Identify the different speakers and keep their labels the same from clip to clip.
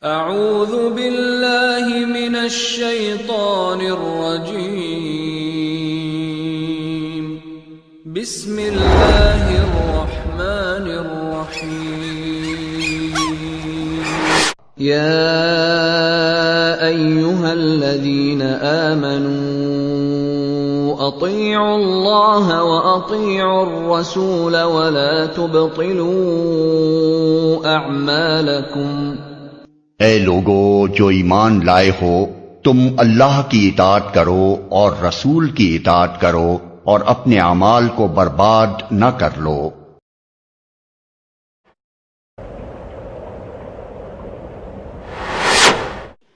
Speaker 1: اعوذ باللہ من الشیطان الرجیم بسم اللہ الرحمن الرحیم یا ایہا الذین آمنوا اطیعوا اللہ واطیعوا الرسول ولا تبطلوا اعمالکم۔
Speaker 2: اے لوگو جو ایمان لائے ہو، تم اللہ کی اطاعت کرو اور رسول کی اطاعت کرو اور اپنے اعمال کو برباد نہ کر لو۔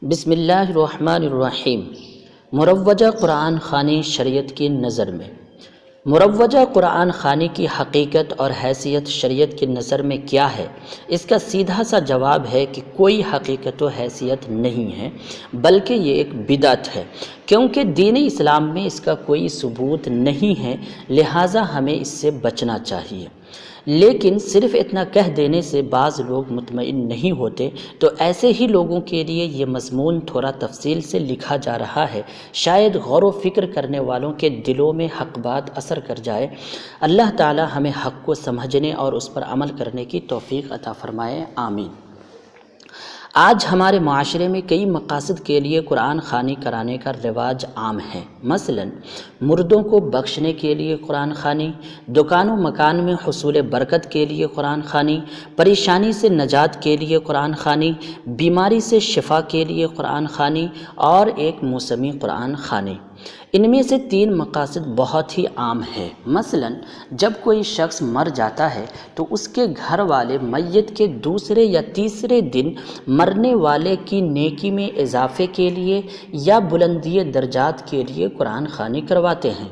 Speaker 3: بسم اللہ الرحمن الرحیم۔ مروجہ قرآن خوانی شریعت کی نظر میں۔ مروجہ قرآن خوانی کی حقیقت اور حیثیت شریعت کی نظر میں کیا ہے؟ اس کا سیدھا سا جواب ہے کہ کوئی حقیقت و حیثیت نہیں ہے، بلکہ یہ ایک بدعت ہے، کیونکہ دین اسلام میں اس کا کوئی ثبوت نہیں ہے، لہٰذا ہمیں اس سے بچنا چاہیے۔ لیکن صرف اتنا کہہ دینے سے بعض لوگ مطمئن نہیں ہوتے، تو ایسے ہی لوگوں کے لیے یہ مضمون تھوڑا تفصیل سے لکھا جا رہا ہے، شاید غور و فکر کرنے والوں کے دلوں میں حق بات اثر کر جائے۔ اللہ تعالی ہمیں حق کو سمجھنے اور اس پر عمل کرنے کی توفیق عطا فرمائے، آمین۔ آج ہمارے معاشرے میں کئی مقاصد کے لیے قرآن خوانی کرانے کا رواج عام ہے، مثلا مردوں کو بخشنے کے لیے قرآن خوانی، دکان و مکان میں حصول برکت کے لیے قرآن خوانی، پریشانی سے نجات کے لیے قرآن خوانی، بیماری سے شفا کے لیے قرآن خوانی اور ایک موسمی قرآن خوانی۔ ان میں سے 3 مقاصد بہت ہی عام ہیں، مثلا جب کوئی شخص مر جاتا ہے تو اس کے گھر والے میت کے دوسرے یا تیسرے دن مرنے والے کی نیکی میں اضافے کے لیے یا بلندی درجات کے لیے قرآن خوانی کرواتے ہیں۔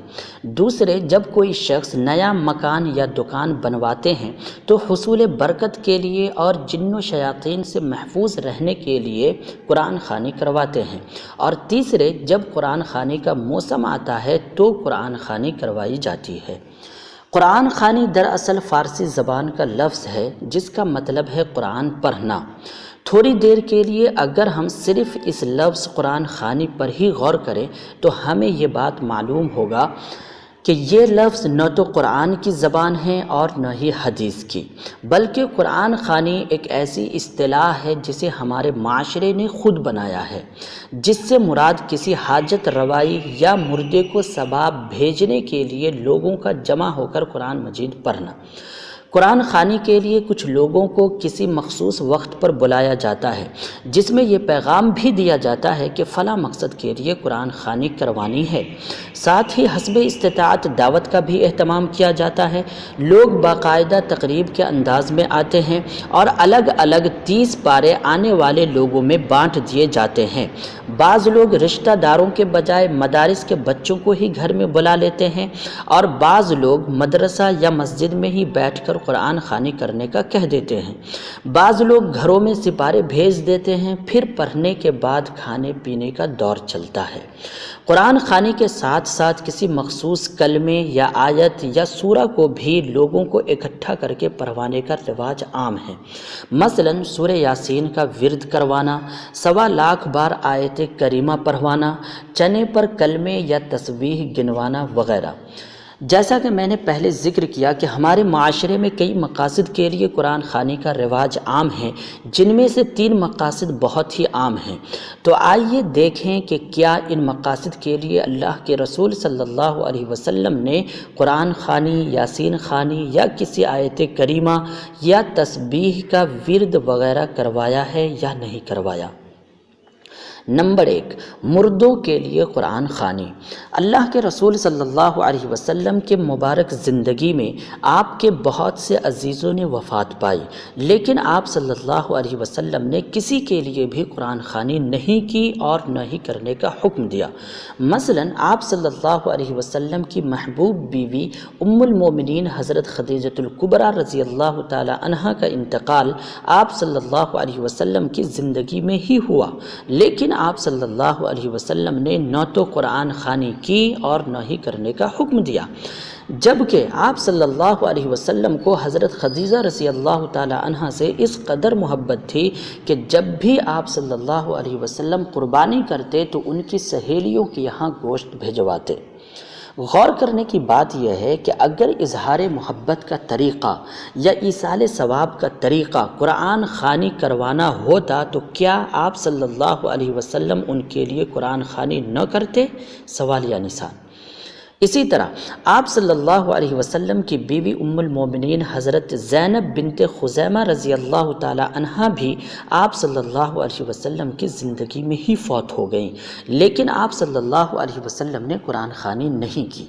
Speaker 3: دوسرے، جب کوئی شخص نیا مکان یا دکان بنواتے ہیں تو حصول برکت کے لیے اور جن و شیاطین سے محفوظ رہنے کے لیے قرآن خوانی کرواتے ہیں۔ اور تیسرے، جب قرآن خوانی کا موسم آتا ہے تو قرآن خوانی کروائی جاتی ہے۔ قرآن خوانی دراصل فارسی زبان کا لفظ ہے جس کا مطلب ہے قرآن پڑھنا۔ تھوڑی دیر کے لیے اگر ہم صرف اس لفظ قرآن خوانی پر ہی غور کریں تو ہمیں یہ بات معلوم ہوگا کہ یہ لفظ نہ تو قرآن کی زبان ہے اور نہ ہی حدیث کی، بلکہ قرآن خوانی ایک ایسی اصطلاح ہے جسے ہمارے معاشرے نے خود بنایا ہے، جس سے مراد کسی حاجت روائی یا مردے کو ثواب بھیجنے کے لیے لوگوں کا جمع ہو کر قرآن مجید پڑھنا۔ قرآن خوانی کے لیے کچھ لوگوں کو کسی مخصوص وقت پر بلایا جاتا ہے، جس میں یہ پیغام بھی دیا جاتا ہے کہ فلاں مقصد کے لیے قرآن خوانی کروانی ہے۔ ساتھ ہی حسب استطاعت دعوت کا بھی اہتمام کیا جاتا ہے۔ لوگ باقاعدہ تقریب کے انداز میں آتے ہیں اور الگ الگ 30 پارے آنے والے لوگوں میں بانٹ دیے جاتے ہیں۔ بعض لوگ رشتہ داروں کے بجائے مدارس کے بچوں کو ہی گھر میں بلا لیتے ہیں، اور بعض لوگ مدرسہ یا مسجد میں ہی بیٹھ کر قرآن خوانی کرنے کا کہہ دیتے ہیں۔ بعض لوگ گھروں میں سپارے بھیج دیتے ہیں، پھر پڑھنے کے بعد کھانے پینے کا دور چلتا ہے۔ قرآن خوانی کے ساتھ ساتھ کسی مخصوص کلمے یا آیت یا سورہ کو بھی لوگوں کو اکٹھا کر کے پڑھوانے کا رواج عام ہے، مثلا سورہ یاسین کا ورد کروانا، 1.25 لاکھ بار آیت کریمہ پڑھوانا، چنے پر کلمے یا تسبیح گنوانا وغیرہ۔ جیسا کہ میں نے پہلے ذکر کیا کہ ہمارے معاشرے میں کئی مقاصد کے لیے قرآن خوانی کا رواج عام ہے، جن میں سے 3 مقاصد بہت ہی عام ہیں۔ تو آئیے دیکھیں کہ کیا ان مقاصد کے لیے اللہ کے رسول صلی اللہ علیہ وسلم نے قرآن خوانی، یاسین خوانی یا کسی آیت کریمہ یا تسبیح کا ورد وغیرہ کروایا ہے یا نہیں کروایا۔ نمبر 1، مردوں کے لیے قرآن خوانی۔ اللہ کے رسول صلی اللہ علیہ وسلم کے مبارک زندگی میں آپ کے بہت سے عزیزوں نے وفات پائی، لیکن آپ صلی اللہ علیہ وسلم نے کسی کے لیے بھی قرآن خوانی نہیں کی اور نہ ہی کرنے کا حکم دیا۔ مثلا آپ صلی اللہ علیہ وسلم کی محبوب بیوی ام المومنین حضرت خدیجۃ الکبریٰ رضی اللہ تعالی عنہا کا انتقال آپ صلی اللہ علیہ وسلم کی زندگی میں ہی ہوا، لیکن آپ صلی اللہ علیہ وسلم نے نہ تو قرآن خوانی کی اور نہ ہی کرنے کا حکم دیا، جبکہ آپ صلی اللہ علیہ وسلم کو حضرت خدیجہ رضی اللہ تعالی عنہ سے اس قدر محبت تھی کہ جب بھی آپ صلی اللہ علیہ وسلم قربانی کرتے تو ان کی سہیلیوں کے یہاں گوشت بھیجواتے۔ غور کرنے کی بات یہ ہے کہ اگر اظہار محبت کا طریقہ یا ایصال ثواب کا طریقہ قرآن خوانی کروانا ہوتا تو کیا آپ صلی اللہ علیہ وسلم ان کے لیے قرآن خوانی نہ کرتے؟ سوالیہ نشان۔ اسی طرح آپ صلی اللہ علیہ وسلم کی بیوی ام المومنین حضرت زینب بنت خزیمہ رضی اللہ تعالی عنہا بھی آپ صلی اللہ علیہ وسلم کی زندگی میں ہی فوت ہو گئیں، لیکن آپ صلی اللہ علیہ وسلم نے قرآن خوانی نہیں کی۔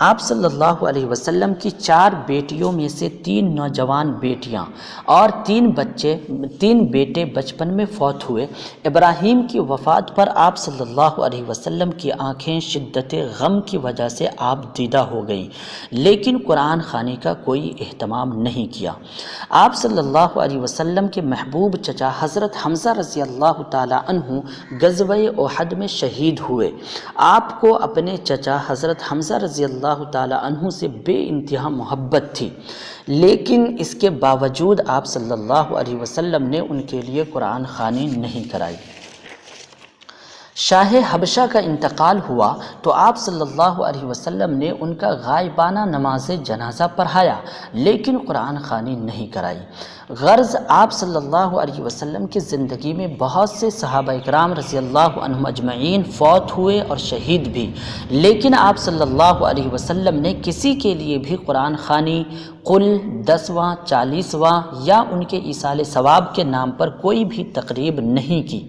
Speaker 3: آپ صلی اللہ علیہ وسلم کی 4 بیٹیوں میں سے 3 نوجوان بیٹیاں اور 3 بیٹے بچپن میں فوت ہوئے۔ ابراہیم کی وفات پر آپ صلی اللہ علیہ وسلم کی آنکھیں شدت غم کی وجہ سے آپ دیدہ ہو گئیں، لیکن قرآن خوانی کا کوئی اہتمام نہیں کیا۔ آپ صلی اللہ علیہ وسلم کے محبوب چچا حضرت حمزہ رضی اللہ تعالی عنہ غزوہ احد میں شہید ہوئے۔ آپ کو اپنے چچا حضرت حمزہ رضی اللہ تعالی عنہ سے بے انتہا محبت تھی، لیکن اس کے باوجود آپ صلی اللہ علیہ وسلم نے ان کے لیے قرآن خوانی نہیں کرائی۔ شاہ حبشہ کا انتقال ہوا تو آپ صلی اللہ علیہ وسلم نے ان کا غائبانہ نماز جنازہ پڑھایا، لیکن قرآن خوانی نہیں کرائی۔ غرض آپ صلی اللہ علیہ وسلم کی زندگی میں بہت سے صحابہ اکرام رضی اللہ عنہم اجمعین فوت ہوئے اور شہید بھی، لیکن آپ صلی اللہ علیہ وسلم نے کسی کے لیے بھی قرآن خوانی، قل 10واں 40واں یا ان کے ایصال ثواب کے نام پر کوئی بھی تقریب نہیں کی،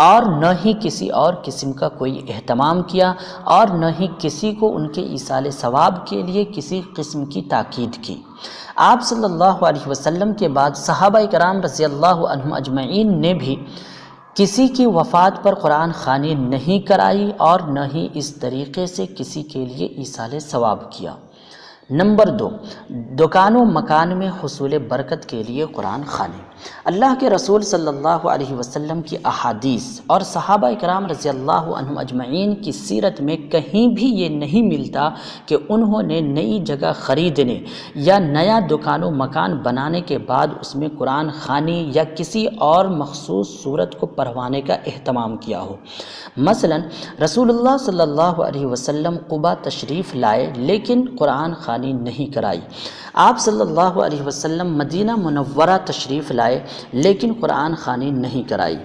Speaker 3: اور نہ ہی کسی اور قسم کا کوئی اہتمام کیا، اور نہ ہی کسی کو ان کے ایصال ثواب کے لیے کسی قسم کی تاکید کی۔ آپ صلی اللہ علیہ وسلم کے بعد صحابہ کرام رضی اللہ عنہم اجمعین نے بھی کسی کی وفات پر قرآن خوانی نہیں کرائی اور نہ ہی اس طریقے سے کسی کے لیے ایصال ثواب کیا۔ نمبر 2، دکان و مکان میں حصول برکت کے لیے قرآن خوانی۔ اللہ کے رسول صلی اللہ علیہ وسلم کی احادیث اور صحابہ کرام رضی اللہ عنہم اجمعین کی سیرت میں کہیں بھی یہ نہیں ملتا کہ انہوں نے نئی جگہ خریدنے یا نیا دکان و مکان بنانے کے بعد اس میں قرآن خوانی یا کسی اور مخصوص صورت کو پڑھوانے کا اہتمام کیا ہو۔ مثلا رسول اللہ صلی اللہ علیہ وسلم قباء تشریف لائے لیکن قرآن خوانی نہیں کرائی۔ آپ صلی اللہ علیہ وسلم مدینہ منورہ تشریف لائے لیکن قرآن خوانی نہیں کرائی۔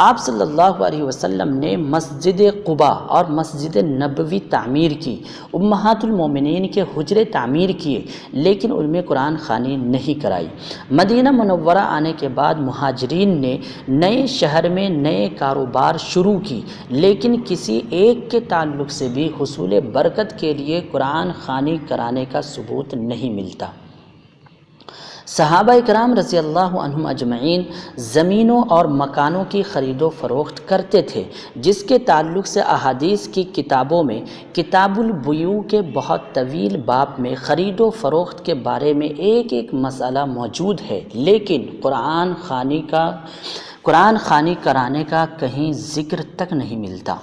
Speaker 3: آپ صلی اللہ علیہ وسلم نے مسجد قباء اور مسجد نبوی تعمیر کی، امہات المومنین کے حجرے تعمیر کیے لیکن ان میں قرآن خوانی نہیں کرائی۔ مدینہ منورہ آنے کے بعد مہاجرین نے نئے شہر میں نئے کاروبار شروع کی، لیکن کسی ایک کے تعلق سے بھی حصول برکت کے لیے قرآن خوانی کرانے کا ثبوت نہیں ملتا۔ صحابہ کرام رضی اللہ عنہم اجمعین زمینوں اور مکانوں کی خرید و فروخت کرتے تھے، جس کے تعلق سے احادیث کی کتابوں میں کتاب البیوع کے بہت طویل باب میں خرید و فروخت کے بارے میں ایک ایک مسئلہ موجود ہے، لیکن قرآن خوانی کرانے کا کہیں ذکر تک نہیں ملتا۔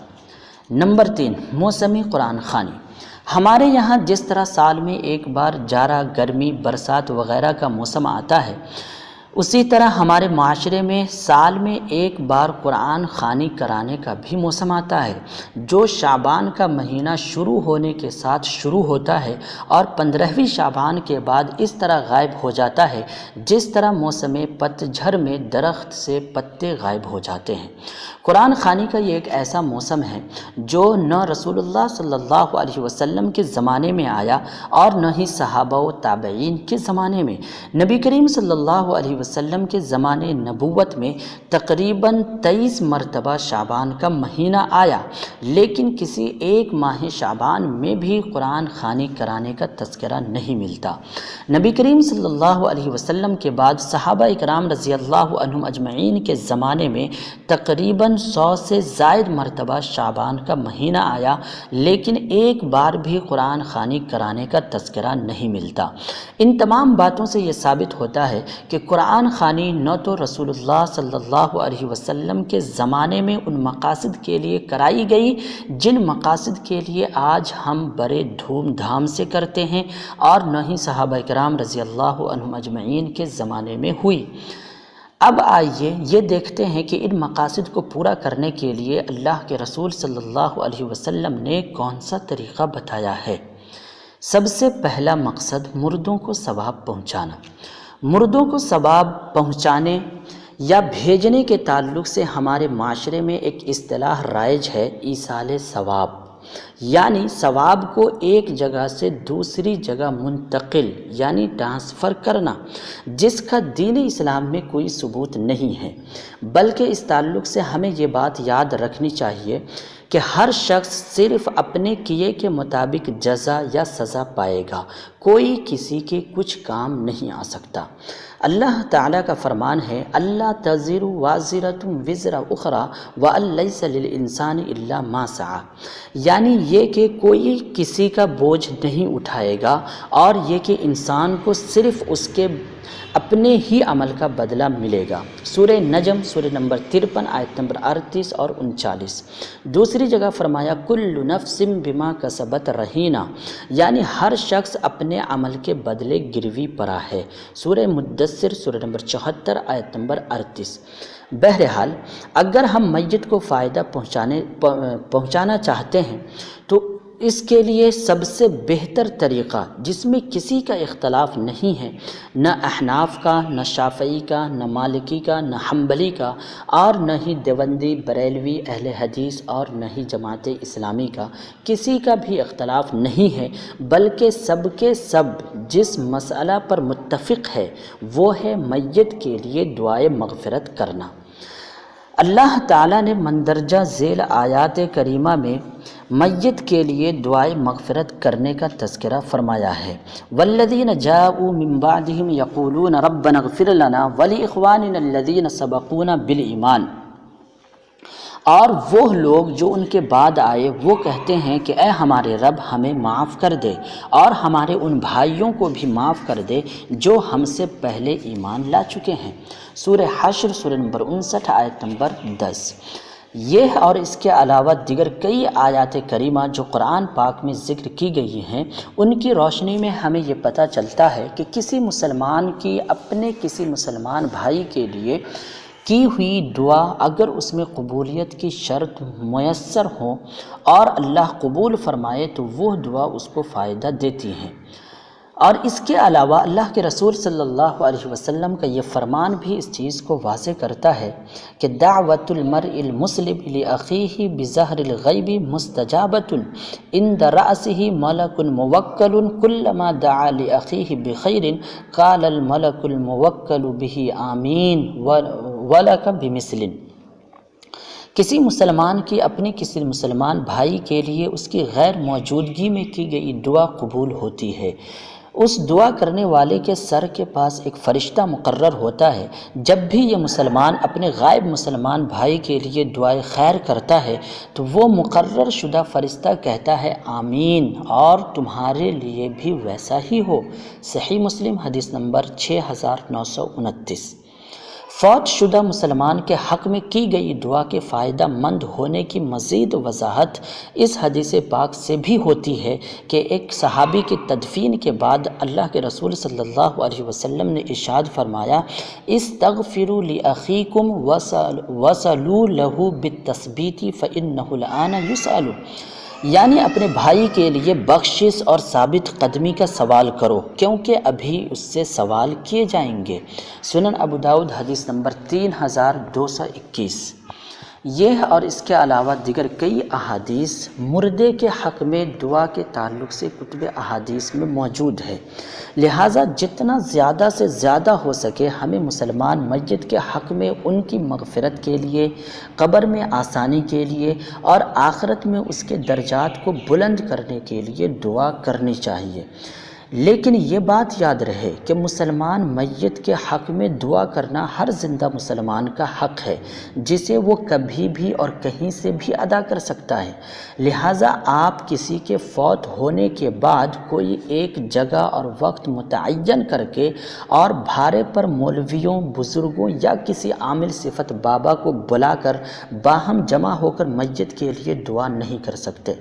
Speaker 3: نمبر 3، موسمی قرآن خوانی۔ ہمارے یہاں جس طرح سال میں ایک بار جارہ، گرمی، برسات وغیرہ کا موسم آتا ہے، اسی طرح ہمارے معاشرے میں سال میں ایک بار قرآن خوانی کرانے کا بھی موسم آتا ہے، جو شعبان کا مہینہ شروع ہونے کے ساتھ شروع ہوتا ہے اور 15ویں شعبان کے بعد اس طرح غائب ہو جاتا ہے جس طرح موسم پت جھڑ میں درخت سے پتے غائب ہو جاتے ہیں۔ قرآن خوانی کا یہ ایک ایسا موسم ہے جو نہ رسول اللہ صلی اللہ علیہ وسلم کے زمانے میں آیا اور نہ ہی صحابہ و تابعین کے زمانے میں۔ نبی کریم صلی اللہ علیہ وسلم کے زمانے نبوت میں تقریباً 23 مرتبہ شعبان کا مہینہ آیا، لیکن کسی ایک ماہ شعبان میں بھی قرآن خوانی کرانے کا تذکرہ نہیں ملتا۔ نبی کریم صلی اللہ علیہ وسلم کے بعد صحابہ اکرام رضی اللہ عنہم اجمعین کے زمانے میں تقریباً 100 سے زائد مرتبہ شعبان کا مہینہ آیا، لیکن ایک بار بھی قرآن خوانی کرانے کا تذکرہ نہیں ملتا۔ ان تمام باتوں سے یہ ثابت ہوتا ہے کہ قرآن قرآن خوانی نہ تو رسول اللہ صلی اللہ علیہ وسلم کے زمانے میں ان مقاصد کے لیے کرائی گئی جن مقاصد کے لیے آج ہم بڑے دھوم دھام سے کرتے ہیں، اور نہ ہی صحابہ کرام رضی اللہ عنہم اجمعین کے زمانے میں ہوئی۔ اب آئیے یہ دیکھتے ہیں کہ ان مقاصد کو پورا کرنے کے لیے اللہ کے رسول صلی اللہ علیہ وسلم نے کون سا طریقہ بتایا ہے۔ سب سے پہلا مقصد مردوں کو ثواب پہنچانا۔ مردوں کو ثواب پہنچانے یا بھیجنے کے تعلق سے ہمارے معاشرے میں ایک اصطلاح رائج ہے، ایصال ثواب، یعنی ثواب کو ایک جگہ سے دوسری جگہ منتقل یعنی ٹرانسفر کرنا، جس کا دین اسلام میں کوئی ثبوت نہیں ہے، بلکہ اس تعلق سے ہمیں یہ بات یاد رکھنی چاہیے کہ ہر شخص صرف اپنے کیے کے مطابق جزا یا سزا پائے گا، کوئی کسی کے کچھ کام نہیں آ سکتا۔ اللہ تعالیٰ کا فرمان ہے، اللہ تزر وازرۃ وزر اخری وان لیس للانسان الا ما سعی، یعنی یہ کہ کوئی کسی کا بوجھ نہیں اٹھائے گا، اور یہ کہ انسان کو صرف اس کے اپنے ہی عمل کا بدلہ ملے گا۔ سورہ نجم سورہ نمبر 53 آیت نمبر 38 اور 39۔ دوسری جگہ فرمایا کل نفس بما کسبت رہینہ، یعنی ہر شخص اپنے عمل کے بدلے گروی پڑا ہے۔ سورہ مدثر سورہ نمبر 74 آیت نمبر 38۔ بہرحال اگر ہم میت کو فائدہ پہنچانا چاہتے ہیں تو اس کے لیے سب سے بہتر طریقہ جس میں کسی کا اختلاف نہیں ہے، نہ احناف کا، نہ شافعی کا، نہ مالکی کا، نہ حنبلی کا، اور نہ ہی دیوبندی، بریلوی، اہل حدیث اور نہ ہی جماعت اسلامی کا، کسی کا بھی اختلاف نہیں ہے، بلکہ سب کے سب جس مسئلہ پر متفق ہے وہ ہے میت کے لیے دعائے مغفرت کرنا۔ اللہ تعالیٰ نے مندرجہ ذیل آیات کریمہ میں میت کے لیے دعائے مغفرت کرنے کا تذکرہ فرمایا ہے، والذین جاءوا من بعدهم یقولون ربنا اغفر لنا ولاخواننا الذین سبقونا بالایمان، اور وہ لوگ جو ان کے بعد آئے وہ کہتے ہیں کہ اے ہمارے رب ہمیں معاف کر دے اور ہمارے ان بھائیوں کو بھی معاف کر دے جو ہم سے پہلے ایمان لا چکے ہیں۔ سورہ حشر سورہ نمبر 59 آیت نمبر 10۔ یہ اور اس کے علاوہ دیگر کئی آیات کریمہ جو قرآن پاک میں ذکر کی گئی ہیں، ان کی روشنی میں ہمیں یہ پتہ چلتا ہے کہ کسی مسلمان کی اپنے کسی مسلمان بھائی کے لیے کی ہوئی دعا اگر اس میں قبولیت کی شرط میسر ہو اور اللہ قبول فرمائے تو وہ دعا اس کو فائدہ دیتی ہیں۔ اور اس کے علاوہ اللہ کے رسول صلی اللہ علیہ وسلم کا یہ فرمان بھی اس چیز کو واضح کرتا ہے کہ دعوت المرء المسلم لأخیہ بظہر الغیب مستجابۃ عند رأسہ ملک موکل کلما دعا لأخیہ بخیر قال الملک الموکل بہ آمین ولک بمثل۔ کسی مسلمان کی اپنے کسی مسلمان بھائی کے لیے اس کی غیر موجودگی میں کی گئی دعا قبول ہوتی ہے۔ اس دعا کرنے والے کے سر کے پاس ایک فرشتہ مقرر ہوتا ہے۔ جب بھی یہ مسلمان اپنے غائب مسلمان بھائی کے لیے دعائے خیر کرتا ہے تو وہ مقرر شدہ فرشتہ کہتا ہے آمین، اور تمہارے لیے بھی ویسا ہی ہو۔ صحیح مسلم حدیث نمبر 6929۔ فوت شدہ مسلمان کے حق میں کی گئی دعا کے فائدہ مند ہونے کی مزید وضاحت اس حدیث پاک سے بھی ہوتی ہے کہ ایک صحابی کی تدفین کے بعد اللہ کے رسول صلی اللہ علیہ وسلم نے ارشاد فرمایا استغفروا لأخیکم وصلوا له بالتثبیت فإنہ الآن یسأل، یعنی اپنے بھائی کے لیے بخشش اور ثابت قدمی کا سوال کرو کیونکہ ابھی اس سے سوال کیے جائیں گے۔ سنن ابو داؤد حدیث نمبر 3221۔ یہ اور اس کے علاوہ دیگر کئی احادیث مردے کے حق میں دعا کے تعلق سے کتب احادیث میں موجود ہے، لہٰذا جتنا زیادہ سے زیادہ ہو سکے ہمیں مسلمان میت کے حق میں ان کی مغفرت کے لیے، قبر میں آسانی کے لیے اور آخرت میں اس کے درجات کو بلند کرنے کے لیے دعا کرنی چاہیے۔ لیکن یہ بات یاد رہے کہ مسلمان میت کے حق میں دعا کرنا ہر زندہ مسلمان کا حق ہے، جسے وہ کبھی بھی اور کہیں سے بھی ادا کر سکتا ہے۔ لہٰذا آپ کسی کے فوت ہونے کے بعد کوئی ایک جگہ اور وقت متعین کر کے اور بھارے پر مولویوں، بزرگوں یا کسی عامل صفت بابا کو بلا کر باہم جمع ہو کر میت کے لیے دعا نہیں کر سکتے،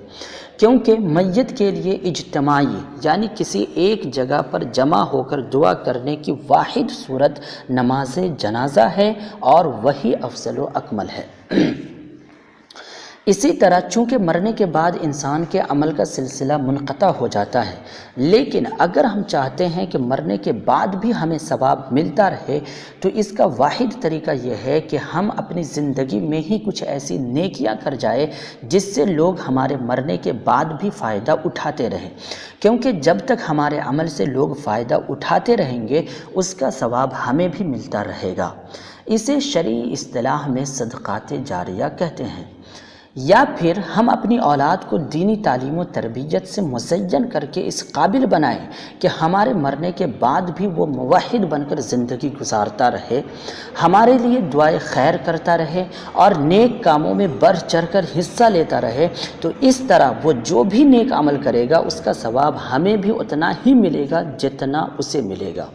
Speaker 3: کیونکہ میت کے لیے اجتماعی یعنی کسی ایک جگہ پر جمع ہو کر دعا کرنے کی واحد صورت نماز جنازہ ہے اور وہی افضل و اکمل ہے۔ اسی طرح چونکہ مرنے کے بعد انسان کے عمل کا سلسلہ منقطع ہو جاتا ہے، لیکن اگر ہم چاہتے ہیں کہ مرنے کے بعد بھی ہمیں ثواب ملتا رہے تو اس کا واحد طریقہ یہ ہے کہ ہم اپنی زندگی میں ہی کچھ ایسی نیکیاں کر جائیں جس سے لوگ ہمارے مرنے کے بعد بھی فائدہ اٹھاتے رہیں، کیونکہ جب تک ہمارے عمل سے لوگ فائدہ اٹھاتے رہیں گے اس کا ثواب ہمیں بھی ملتا رہے گا۔ اسے شرعی اصطلاح میں صدقات جاریہ کہتے ہیں۔ یا پھر ہم اپنی اولاد کو دینی تعلیم و تربیت سے مزین کر کے اس قابل بنائیں کہ ہمارے مرنے کے بعد بھی وہ موحد بن کر زندگی گزارتا رہے، ہمارے لیے دعائے خیر کرتا رہے اور نیک کاموں میں بڑھ چڑھ کر حصہ لیتا رہے، تو اس طرح وہ جو بھی نیک عمل کرے گا اس کا ثواب ہمیں بھی اتنا ہی ملے گا جتنا اسے ملے گا۔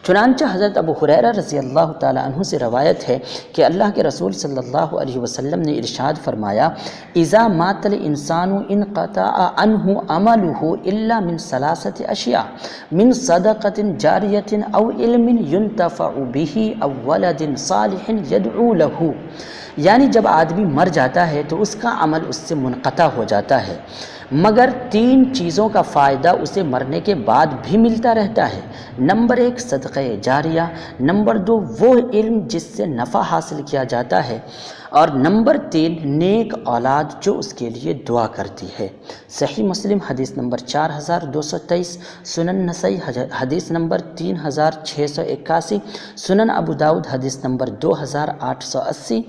Speaker 3: چنانچہ حضرت ابو ہریرہ رضی اللہ تعالیٰ عنہ سے روایت ہے کہ اللہ کے رسول صلی اللہ علیہ وسلم نے ارشاد فرمایا، اذا مات الانسان انقطع عنہ عملہ الا من ثلاثۃ اشیاء، من صدقۃ جاریۃ او علم ينتفع به او ولد صالح يدعو له، یعنی جب آدمی مر جاتا ہے تو اس کا عمل اس سے منقطع ہو جاتا ہے، مگر 3 چیزوں کا فائدہ اسے مرنے کے بعد بھی ملتا رہتا ہے۔ نمبر 1 صدقہ جاریہ، نمبر 2 وہ علم جس سے نفع حاصل کیا جاتا ہے، اور نمبر 3 نیک اولاد جو اس کے لیے دعا کرتی ہے۔ صحیح مسلم حدیث نمبر 4223، سنن نسائی حدیث نمبر 3681، سنن ابو داؤد حدیث نمبر 2880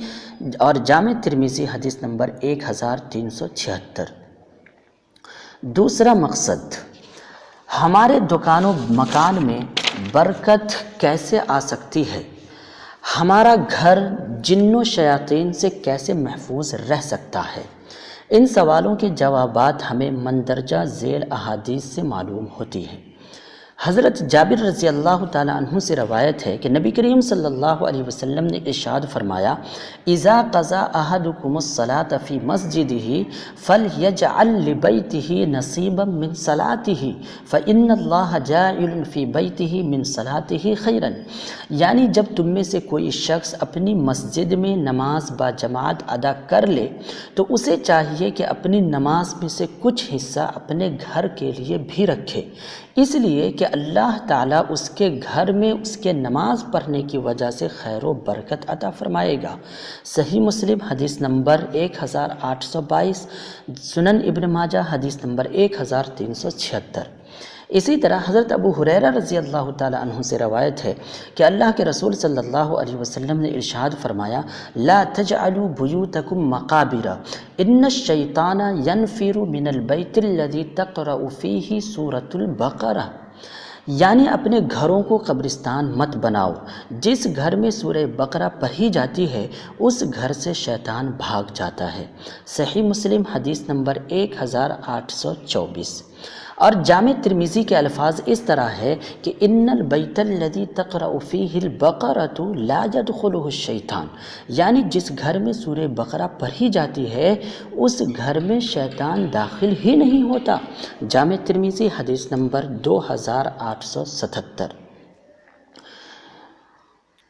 Speaker 3: اور جامع ترمذی حدیث نمبر 1376۔ دوسرا مقصد، ہمارے دکان و مکان میں برکت کیسے آ سکتی ہے، ہمارا گھر جن و شیاطین سے کیسے محفوظ رہ سکتا ہے، ان سوالوں کے جوابات ہمیں مندرجہ ذیل احادیث سے معلوم ہوتی ہیں۔ حضرت جابر رضی اللہ تعالیٰ عنہ سے روایت ہے کہ نبی کریم صلی اللہ علیہ وسلم نے ارشاد فرمایا، اذا قضى احدكم الصلاة في مسجده فليجعل لبيته نصيبا من صلاته فإن الله جاعل في بيته من صلاته خيرا، یعنی جب تم میں سے کوئی شخص اپنی مسجد میں نماز با جماعت ادا کر لے تو اسے چاہیے کہ اپنی نماز میں سے کچھ حصہ اپنے گھر کے لیے بھی رکھے، اس لیے کہ اللہ تعالیٰ اس کے گھر میں اس کے نماز پڑھنے کی وجہ سے خیر و برکت عطا فرمائے گا۔ صحیح مسلم حدیث نمبر 1822، سنن ابن ماجہ حدیث نمبر 1376۔ اسی طرح حضرت ابو ہریرہ رضی اللہ تعالیٰ عنہ سے روایت ہے کہ اللہ کے رسول صلی اللہ علیہ وسلم نے ارشاد فرمایا، لا تجعلوا بیوتکم مقابر ان الشیطان ینفر من البیت الذی تقرأ فیہ سورۃ البقرہ، یعنی اپنے گھروں کو قبرستان مت بناؤ، جس گھر میں سورہ بقرہ پڑھی جاتی ہے اس گھر سے شیطان بھاگ جاتا ہے۔ صحیح مسلم حدیث نمبر 1824۔ اور جامع ترمذی کے الفاظ اس طرح ہے کہ ان البیت الذی تقرأ فیہ البقرۃ لا يدخلہ الشیطان، یعنی جس گھر میں سورہ بقرہ پڑھی جاتی ہے اس گھر میں شیطان داخل ہی نہیں ہوتا۔ جامع ترمذی حدیث نمبر 2877۔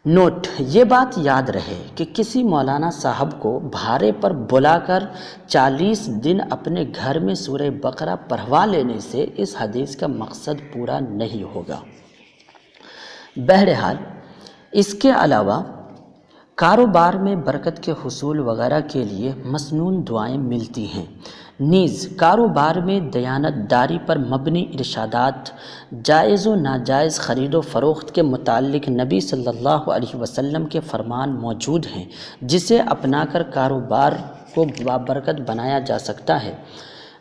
Speaker 3: نوٹ، یہ بات یاد رہے کہ کسی مولانا صاحب کو بھارے پر بلا کر 40 دن اپنے گھر میں سورہ بقرہ پڑھوا لینے سے اس حدیث کا مقصد پورا نہیں ہوگا۔ بہرحال اس کے علاوہ کاروبار میں برکت کے حصول وغیرہ کے لیے مسنون دعائیں ملتی ہیں، نیز کاروبار میں دیانت داری پر مبنی ارشادات، جائز و ناجائز خرید و فروخت کے متعلق نبی صلی اللہ علیہ وسلم کے فرمان موجود ہیں، جسے اپنا کر کاروبار کو بابرکت بنایا جا سکتا ہے۔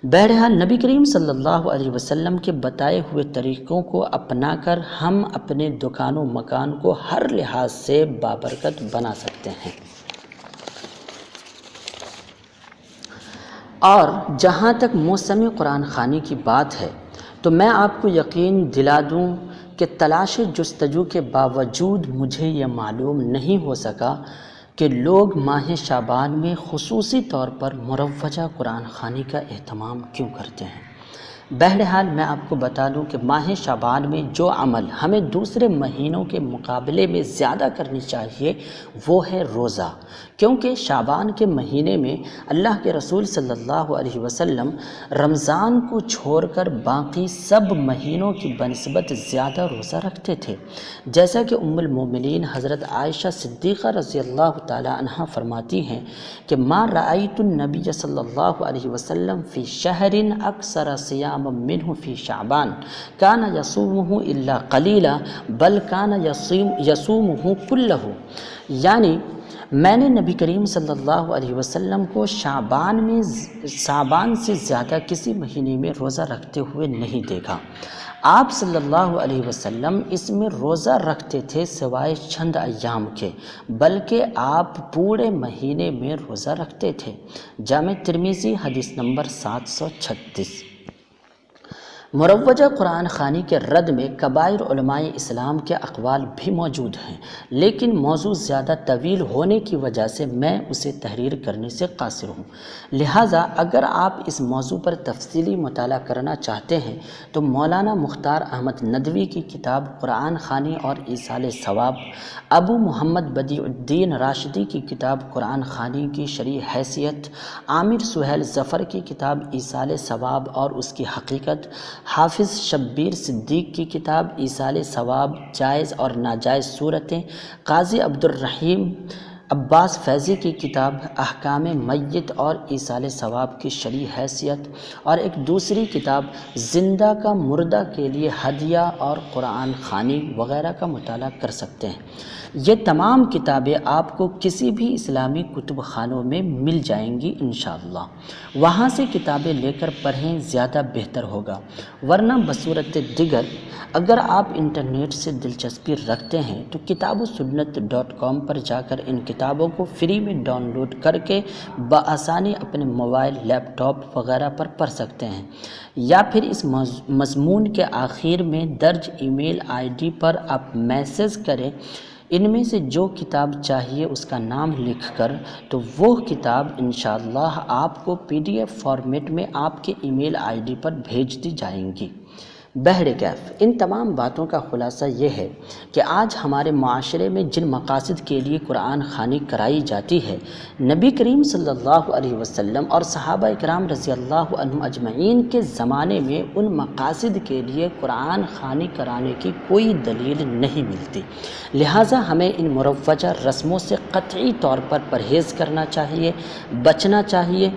Speaker 3: بہرحال نبی کریم صلی اللہ علیہ وسلم کے بتائے ہوئے طریقوں کو اپنا کر ہم اپنے دکان و مکان کو ہر لحاظ سے بابرکت بنا سکتے ہیں۔ اور جہاں تک موسم قرآن خوانی کی بات ہے تو میں آپ کو یقین دلا دوں کہ تلاش جستجو کے باوجود مجھے یہ معلوم نہیں ہو سکا کہ لوگ ماہ شعبان میں خصوصی طور پر مروجہ قرآن خوانی کا اہتمام کیوں کرتے ہیں۔ بہرحال میں آپ کو بتا دوں کہ ماہ شعبان میں جو عمل ہمیں دوسرے مہینوں کے مقابلے میں زیادہ کرنی چاہیے وہ ہے روزہ، کیونکہ شعبان کے مہینے میں اللہ کے رسول صلی اللہ علیہ وسلم رمضان کو چھوڑ کر باقی سب مہینوں کی بنسبت زیادہ روزہ رکھتے تھے، جیسا کہ ام المومنین حضرت عائشہ صدیقہ رضی اللہ تعالی عنہا فرماتی ہیں کہ ما رأیت النبی صلی اللہ علیہ وسلم فی شہر اکثر صیام منہ فی شعبان کان یصومہ الا قلیلا بل کان یصومہ کلہ، یعنی میں نے نبی کریم صلی اللہ علیہ وسلم کو شعبان سے زیادہ کسی مہینے میں روزہ رکھتے ہوئے نہیں دیکھا۔ آپ صلی اللہ علیہ وسلم اس میں روزہ رکھتے تھے سوائے چند ایام کے، بلکہ آپ پورے مہینے میں روزہ رکھتے تھے۔ جامع ترمذی حدیث نمبر 736۔ مروجہ قرآن خوانی کے رد میں کبائر علماء اسلام کے اقوال بھی موجود ہیں، لیکن موضوع زیادہ طویل ہونے کی وجہ سے میں اسے تحریر کرنے سے قاصر ہوں، لہٰذا اگر آپ اس موضوع پر تفصیلی مطالعہ کرنا چاہتے ہیں تو مولانا مختار احمد ندوی کی کتاب قرآن خوانی اور ایصال ثواب، ابو محمد بدیع الدین راشدی کی کتاب قرآن خوانی کی شرعی حیثیت، عامر سہیل ظفر کی کتاب ایصال ثواب اور اس کی حقیقت، حافظ شبیر صدیق کی کتاب ایصال ثواب جائز اور ناجائز صورتیں، قاضی عبدالرحیم عباس فیضی کی کتاب احکام میت اور ایصال ثواب کی شرعی حیثیت، اور ایک دوسری کتاب زندہ کا مردہ کے لیے ہدیہ اور قرآن خوانی وغیرہ کا مطالعہ کر سکتے ہیں۔ یہ تمام کتابیں آپ کو کسی بھی اسلامی کتب خانوں میں مل جائیں گی انشاءاللہ، وہاں سے کتابیں لے کر پڑھیں، زیادہ بہتر ہوگا، ورنہ بصورت دیگر اگر آپ انٹرنیٹ سے دلچسپی رکھتے ہیں تو کتاب و سنت.com پر جا کر ان کتابوں کو فری میں ڈاؤن لوڈ کر کے بآسانی اپنے موبائل، لیپ ٹاپ وغیرہ پر پڑھ سکتے ہیں، یا پھر اس مضمون کے آخر میں درج ای میل آئی ڈی پر آپ میسج کریں، ان میں سے جو کتاب چاہیے اس کا نام لکھ کر، تو وہ کتاب انشاءاللہ آپ کو PDF فارمیٹ میں آپ کے ای میل آئی ڈی پر بھیج دی جائیں گی۔ بہرکیف ان تمام باتوں کا خلاصہ یہ ہے کہ آج ہمارے معاشرے میں جن مقاصد کے لیے قرآن خوانی کرائی جاتی ہے، نبی کریم صلی اللہ علیہ وسلم اور صحابہ کرام رضی اللہ عنہم اجمعین کے زمانے میں ان مقاصد کے لیے قرآن خوانی کرانے کی کوئی دلیل نہیں ملتی، لہٰذا ہمیں ان مروجہ رسموں سے قطعی طور پر پرہیز کرنا چاہیے، بچنا چاہیے،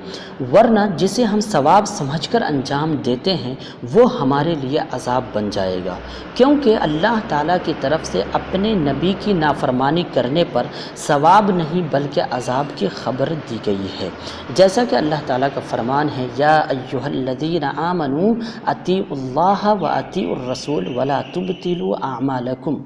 Speaker 3: ورنہ جسے ہم ثواب سمجھ کر انجام دیتے ہیں وہ ہمارے لیے عذاب بن جائے گا، کیونکہ اللہ تعالیٰ کی طرف سے اپنے نبی کی نافرمانی کرنے پر ثواب نہیں بلکہ عذاب کی خبر دی گئی ہے، جیسا کہ اللہ تعالیٰ کا فرمان ہے یا ایھا الذین آمنوا اطیعوا اللہ واطیعوا الرسول ولا تبطلوا اعمالکم،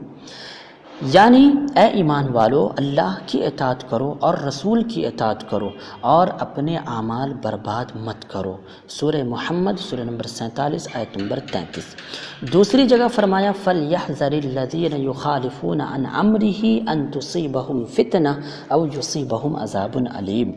Speaker 3: یعنی اے ایمان والو اللہ کی اطاعت کرو اور رسول کی اطاعت کرو اور اپنے اعمال برباد مت کرو۔ سورہ محمد سورہ نمبر 47 آیت نمبر 33۔ دوسری جگہ فرمایا فَلْيَحْذَرِ الَّذِينَ يُخَالِفُونَ عَنْ أَمْرِهِ أَن تُصِيبَهُمْ فِتْنَةٌ أَوْ يُصِيبَهُمْ عَذَابٌ أَلِيمٌ،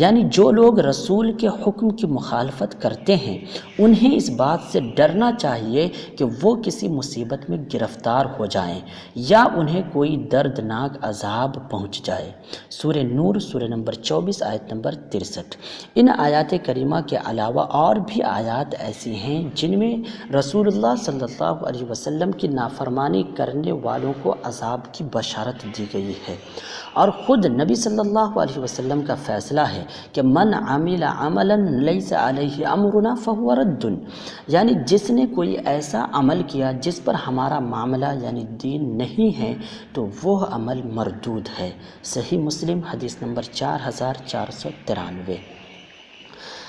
Speaker 3: یعنی جو لوگ رسول کے حکم کی مخالفت کرتے ہیں انہیں اس بات سے ڈرنا چاہیے کہ وہ کسی مصیبت میں گرفتار ہو جائیں یا انہیں کوئی دردناک عذاب پہنچ جائے۔ سورہ نور سورہ نمبر 24 آیت نمبر 63۔ ان آیات کریمہ کے علاوہ اور بھی آیات ایسی ہیں جن میں رسول اللہ صلی اللہ علیہ وسلم کی نافرمانی کرنے والوں کو عذاب کی بشارت دی گئی ہے، اور خود نبی صلی اللہ علیہ وسلم کا فیصلہ ہے کہ من عمل عملا لیس علیہ امرنا فہو رد، یعنی جس نے کوئی ایسا عمل کیا جس پر ہمارا معاملہ یعنی دین نہیں ہے تو وہ عمل مردود ہے۔ صحیح مسلم حدیث نمبر 4493۔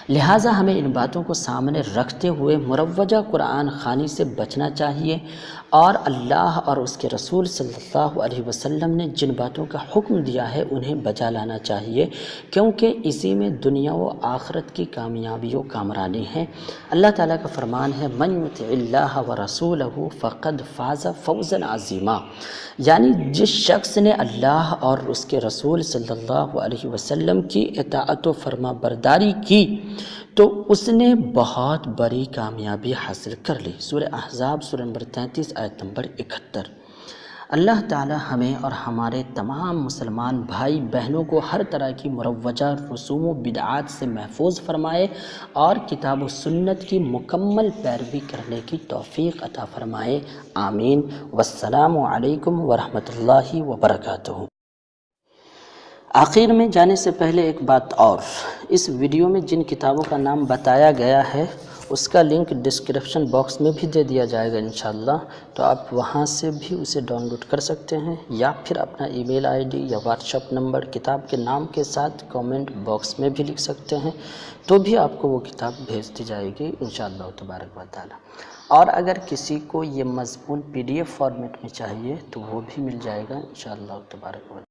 Speaker 3: لہٰذا ہمیں ان باتوں کو سامنے رکھتے ہوئے مروجہ قرآن خوانی سے بچنا چاہیے، اور اللہ اور اس کے رسول صلی اللہ علیہ وسلم نے جن باتوں کا حکم دیا ہے انہیں بجا لانا چاہیے، کیونکہ اسی میں دنیا و آخرت کی کامیابی و کامرانی ہے۔ اللہ تعالیٰ کا فرمان ہے من یطع اللہ و رسولہ فقد فاز فوزا عظیما، یعنی جس شخص نے اللہ اور اس کے رسول صلی اللہ علیہ وسلم کی اطاعت و فرما برداری کی تو اس نے بہت بڑی کامیابی حاصل کر لی۔ سورہ احزاب سورہ نمبر 33 آیت نمبر 71۔ اللہ تعالی ہمیں اور ہمارے تمام مسلمان بھائی بہنوں کو ہر طرح کی مروجہ رسوم و بدعات سے محفوظ فرمائے اور کتاب و سنت کی مکمل پیروی کرنے کی توفیق عطا فرمائے، آمین۔ والسلام علیکم ورحمۃ اللہ وبرکاتہ۔ آخر میں جانے سے پہلے ایک بات اور، اس ویڈیو میں جن کتابوں کا نام بتایا گیا ہے اس کا لنک ڈسکرپشن باکس میں بھی دے دیا جائے گا انشاءاللہ، تو آپ وہاں سے بھی اسے ڈاؤن لوڈ کر سکتے ہیں، یا پھر اپنا ای میل آئی ڈی یا واٹس ایپ نمبر کتاب کے نام کے ساتھ کامنٹ باکس میں بھی لکھ سکتے ہیں، تو بھی آپ کو وہ کتاب بھیج دی جائے گی انشاءاللہ تبارک و تعالی۔ اور اگر کسی کو یہ مضمون PDF فارمیٹ میں چاہیے تو وہ بھی مل جائے گا انشاءاللہ تبارک و تعالی۔